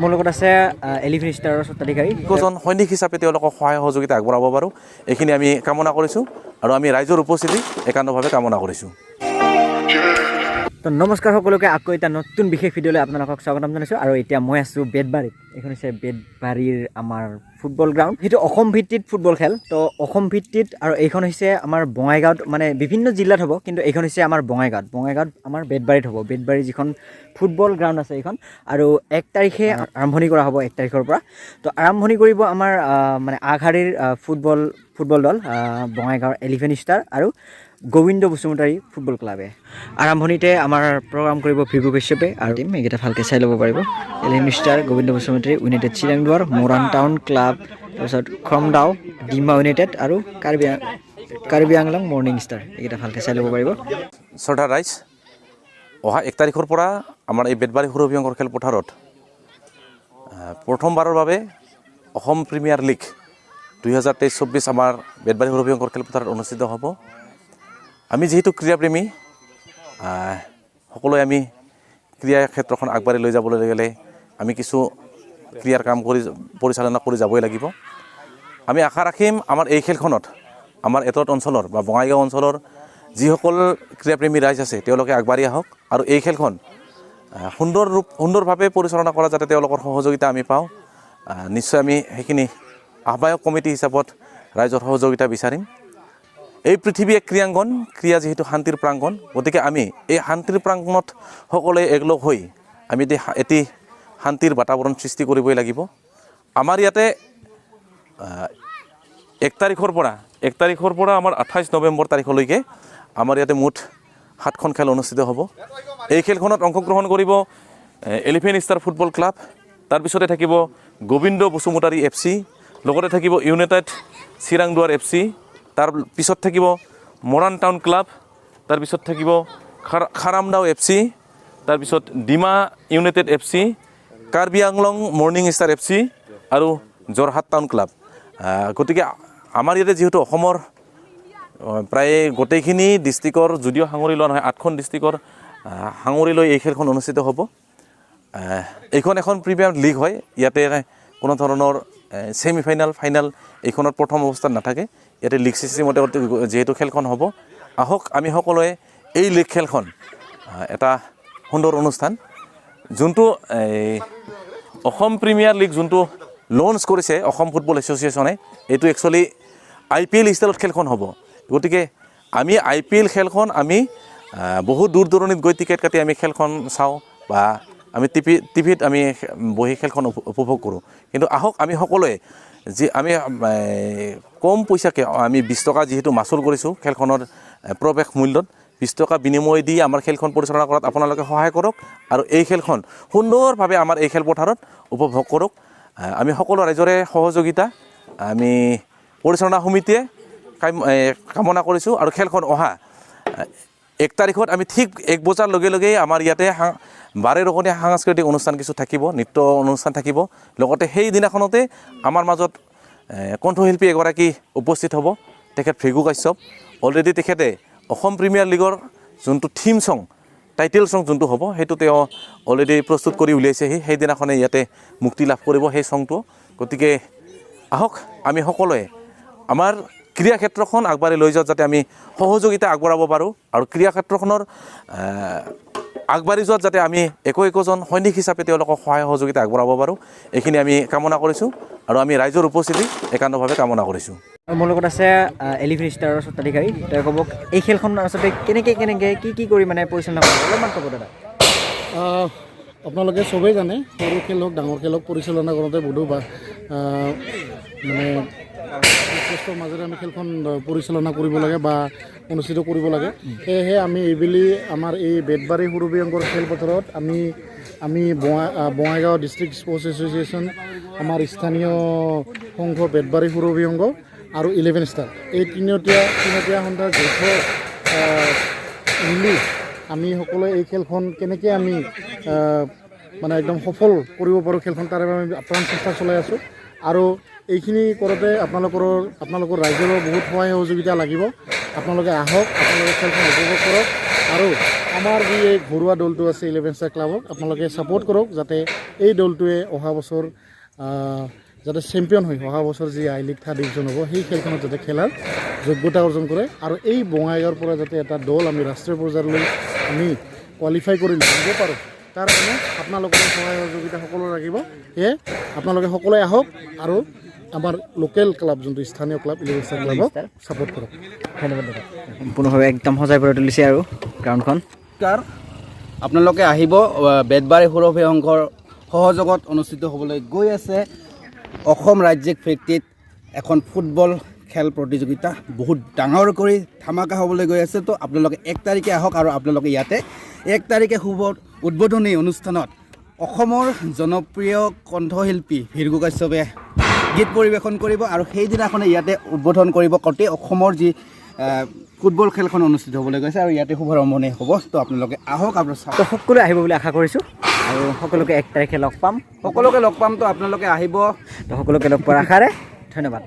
মোৰ লগত আছে এলিফেণ্ট ষ্টাৰৰ স্বত্বাধিকাৰী একোজন সৈনিক হিচাপে তেওঁলোকক সহায় সহযোগিতা আগবঢ়াব পাৰোঁ এইখিনি আমি কামনা কৰিছোঁ আৰু আমি ৰাইজৰ উপস্থিতি একান্তভাৱে কামনা কৰিছোঁ। তো নমস্কাৰ সকলোকে আকৌ এটা নতুন বিশেষ ভিডিঅ'লৈ আপোনালোকক স্বাগতম জনাইছোঁ। আৰু এতিয়া মই আছোঁ বেতবাৰীত। এইখন হৈছে বেতবাৰীৰ আমাৰ ফুটবল গ্ৰাউণ্ড, সেইটো অসম ভিত্তিত ফুটবল খেল। তো অসম ভিত্তিত আৰু এইখন হৈছে আমাৰ বঙাইগাঁৱত, মানে বিভিন্ন জিলাত হ'ব, কিন্তু এইখন হৈছে আমাৰ বঙাইগাঁৱত আমাৰ বেতবাৰীত হ'ব। বেতবাৰীৰ যিখন ফুটবল গ্ৰাউণ্ড আছে এইখন, আৰু 1 তাৰিখে আৰম্ভণি কৰা হ'ব। 1 তাৰিখৰ পৰা তো আৰম্ভণি কৰিব আমাৰ মানে আগশাৰীৰ ফুটবল দল বঙাইগাঁৱৰ এলিফেণ্ট ষ্টাৰ আৰু গোবিন্দ বসুমতাৰী ফুটবল ক্লাবে। আৰম্ভণিতে আমাৰ প্ৰগ্ৰাম কৰিব ভিভু কাশ্যপে আৰু টিম এইকেইটা ভালকৈ চাই ল'ব পাৰিব। Elephant star, Gobinda Basumatary, united Chirangduar, Moran town club, তাৰপিছত খমদাও, ডিমা ইউনাইটেড আৰু কাৰ্বি আংলং মৰ্ণিং ষ্টাৰ, এইকেইটা ভালকৈ চাই ল'ব পাৰিব। শ্ৰদ্ধা ৰাইজ, অহা 1 তাৰিখৰ পৰা আমাৰ এই বেতবাৰী সৰু ভয়ংকৰ খেলপথাৰত প্ৰথমবাৰৰ বাবে অসম প্ৰিমিয়াৰ লীগ 2023-24 আমাৰ বেতবাৰী সৰু ভয়ংকৰ খেলপথাৰত অনুষ্ঠিত হ'ব। আমি যিহেতু ক্ৰীড়াপ্ৰেমী, সকলোৱে আমি ক্ৰীড়া ক্ষেত্ৰখন আগবাঢ়ি লৈ যাবলৈ গ'লে আমি কিছু ক্ৰীড়াৰ কাম পৰিচালনা কৰি যাবই লাগিব। আমি আশা ৰাখিম আমাৰ এই খেলখনত আমাৰ এটত অঞ্চলৰ বা বঙাইগাঁও অঞ্চলৰ যিসকল ক্ৰীড়াপ্ৰেমী ৰাইজ আছে তেওঁলোকে আগবাঢ়ি আহক আৰু এই খেলখন সুন্দৰভাৱে পৰিচালনা কৰা যাতে তেওঁলোকৰ সহযোগিতা আমি পাওঁ। নিশ্চয় আমি সেইখিনি আহ্বায়ক কমিটি হিচাপত ৰাইজৰ সহযোগিতা বিচাৰিম। এই পৃথিৱী এক ক্ৰীড়াংগন, ক্ৰীড়া যিহেতু শান্তিৰ প্ৰাংগণ, গতিকে আমি এই শান্তিৰ প্ৰাংগণত সকলোৱে একলগ হৈ আমি এটি শান্তিৰ বাতাবৰণ সৃষ্টি কৰিবই লাগিব। আমাৰ ইয়াতে 1 তাৰিখৰ পৰা আমাৰ 28 নৱেম্বৰ তাৰিখলৈকে আমাৰ ইয়াতে মুঠ 7খন খেল অনুষ্ঠিত হ'ব। এই খেলখনত অংশগ্ৰহণ কৰিব এলিফেণ্ট ষ্টাৰ ফুটবল ক্লাব, তাৰপিছতে থাকিব গোবিন্দ বসুমতাৰী FC, লগতে থাকিব ইউনাইটেড চিৰাংদুৱাৰ FC, তাৰ পিছত থাকিব মৰাণ টাউন ক্লাব, তাৰপিছত থাকিব খাৰামদাও FC, তাৰপিছত Dima United FC, Karbi Anglong morning star FC আৰু যোৰহাট টাউন ক্লাব। গতিকে আমাৰ ইয়াতে যিহেতু অসমৰ প্ৰায় গোটেইখিনি ডিষ্ট্ৰিক্টৰ, যদিও সাঙুৰি লোৱা নহয় 8খন ডিষ্ট্ৰিক্টৰ সাঙুৰি লৈ এই খেলখন অনুষ্ঠিত হ'ব। এইখন এখন প্ৰিমিয়াৰ লীগ হয়, ইয়াতে কোনো ধৰণৰ ছেমিফাইনেল ফাইনেল এইখনত প্ৰথম অৱস্থাত নাথাকে। ইয়াতে লীগ ছিষ্টেমতে যিহেতু খেলখন হ'ব, আহক আমি সকলোৱে এই লীগ খেলখন এটা সুন্দৰ অনুষ্ঠান, যোনটো অসম প্ৰিমিয়াৰ লীগ যোনটো লঞ্চ কৰিছে অসম ফুটবল এছ'চিয়েশ্যনে, এইটো একচুৱেলি IPL ষ্টাইলত খেলখন হ'ব। গতিকে আমি IPL খেলখন আমি বহুত দূৰ দূৰণিত গৈ টিকেট কাটি আমি খেলখন চাওঁ বা আমি টিভিত আমি বহি খেলখন উপভোগ কৰোঁ। কিন্তু আহক আমি সকলোৱে আমি কম পইচাকৈ আমি 20 টকা যিহেতু মাচুল কৰিছোঁ খেলখনৰ প্ৰৱেশ মূল্যত, 20 টকা বিনিময় দি আমাৰ খেলখন পৰিচালনা কৰাত আপোনালোকে সহায় কৰক আৰু এই খেলখন সুন্দৰভাৱে আমাৰ এই খেলপথাৰত উপভোগ কৰক। আমি সকলো ৰাইজৰে সহযোগিতা আমি পৰিচালনা সমিতিয়ে কামনা কৰিছোঁ। আৰু খেলখন অহা 1 তাৰিখত আমি ঠিক 1 বজাৰ লগে লগেই আমাৰ ইয়াতে বাৰেৰহণীয়া সাংস্কৃতিক অনুষ্ঠান কিছু থাকিব, নৃত্য অনুষ্ঠান থাকিব। লগতে সেই দিনাখনতে আমাৰ মাজত কণ্ঠশিল্পী এগৰাকী উপস্থিত হ'ব, তেখেত ভৃগু কাশ্যপ। অলৰেডি তেখেতে অসম প্ৰিমিয়াৰ লীগৰ যোনটো থিম ছং, টাইটেল ছং যোনটো হ'ব, সেইটো তেওঁ অলৰেডি প্ৰস্তুত কৰি উলিয়াইছেহি। সেইদিনাখনে ইয়াতে মুক্তি লাভ কৰিব সেই ছংটো। গতিকে আহক আমি সকলোৱে আমাৰ ক্ৰীড়া ক্ষেত্ৰখন আগবাঢ়ি লৈ যাওঁত যাতে আমি সহযোগিতা আগবঢ়াব পাৰোঁ আৰু ক্ৰীড়া ক্ষেত্ৰখনৰ আগবাঢ়ি যোৱাত যাতে আমি একোজন সৈনিক হিচাপে তেওঁলোকক সহায় সহযোগিতা আগবঢ়াব পাৰোঁ, এইখিনি আমি কামনা কৰিছোঁ আৰু আমি ৰাইজৰ উপস্থিতি একান্তভাৱে কামনা কৰিছোঁ। মোৰ লগত আছে এলিফেণ্ট ষ্টাৰৰ স্বত্বাধিকাৰী, তেওঁ ক'ব এই খেলখন আচলতে কেনেকৈ কি কৰি মানে পৰিচালনা কৰিব, অলপমান ক'ব দাদা। আপোনালোকে চবেই জানে সৰু খেল হওক ডাঙৰ খেল হওক পৰিচালনা কৰোঁতে বহুতো মানে যথেষ্ট মাজেৰে আমি খেলখন পৰিচালনা কৰিব লাগে বা অনুষ্ঠিত কৰিব লাগে। সেয়েহে আমি এইবেলি আমাৰ এই বেতবাৰী সৰু ভয়ংকৰ খেলপথাৰত আমি বঙাইগাঁও ডিষ্ট্ৰিক্ট স্পৰ্টছ এছ'চিয়েশ্যন, আমাৰ স্থানীয় সংঘ বেতবাৰী সৰু ভয়ংকৰ আৰু ইলেভেন ষ্টাৰ, এই তিনিওটীয়া সন্থাৰ যৌথ মিলি আমি সকলোৱে এই খেলখন কেনেকৈ আমি মানে একদম সফল কৰিব পাৰোঁ খেলখন, তাৰে বাবে আমি আপ্ৰাণ চেষ্টা চলাই আছোঁ। আৰু এইখিনি কৰোঁতে আপোনালোকৰ ৰাইজৰো বহুত সহায় সহযোগিতা লাগিব। আপোনালোকে আহক, আপোনালোকে খেলখন উপভোগ কৰক আৰু আমাৰ যি এই ঘৰুৱা দলটো আছে 11 ষ্টাৰ ক্লাবক আপোনালোকে ছাপোৰ্ট কৰক যাতে এই দলটোৱে অহা বছৰ যাতে চেম্পিয়ন হয় অহা বছৰ যি আই লিগ 3rd ডিভিজন হ'ব সেই খেলখনত যাতে খেলাৰ যোগ্যতা অৰ্জন কৰে আৰু এই বঙাইগাঁৱৰ পৰা যাতে এটা দল আমি ৰাষ্ট্ৰীয় পৰ্যায়লৈ আমি কোৱালিফাই কৰি ল'ব পাৰোঁ তাৰ কাৰণে আপোনালোকৰ সহায় সহযোগিতা সকলো লাগিব সেয়ে আপোনালোকে সকলোৱে আহক আৰু আমাৰ লোকেল ক্লাব যোনটো স্থানীয় ক্লাব 11 ষ্টাৰ ক্লাবক ছাপোৰ্ট কৰক ধন্যবাদ দাদা সম্পূৰ্ণভাৱে একদম সজাই পৰাই তুলিছে আৰু গ্ৰাউণ্ডখন আপোনালোকে আহিব বেদবাৰী সুৰভি সংঘৰ সহযোগত অনুষ্ঠিত হ'বলৈ গৈ আছে অসম ৰাজ্যিক ভিত্তিত এখন ফুটবল খেল প্ৰতিযোগিতা বহুত ডাঙৰ কৰি ধামাকা হ'বলৈ গৈ আছে তো আপোনালোকে 1 তাৰিখে আহক আৰু আপোনালোকে ইয়াতে 1 তাৰিখে শুভ উদ্বোধনী অনুষ্ঠানত অসমৰ জনপ্ৰিয় কণ্ঠশিল্পী ভিৰগু কাশ্যপে গীত পৰিৱেশন কৰিব আৰু সেইদিনাখনে ইয়াতে উদ্বোধন কৰিব গোটেই অসমৰ যি ফুটবল খেলখন অনুষ্ঠিত হ'বলৈ গৈছে আৰু ইয়াতে শুভাৰম্ভণি হ'ব তো আপোনালোকে আহক আৰু তো সকলোৱে আহিব বুলি আশা কৰিছোঁ আৰু সকলোকে 1 তাৰিখে লগ পাম সকলোকে লগ পাম তো আপোনালোকে আহিব তো সকলোকে লগ পোৱাৰ আশাৰে ধন্যবাদ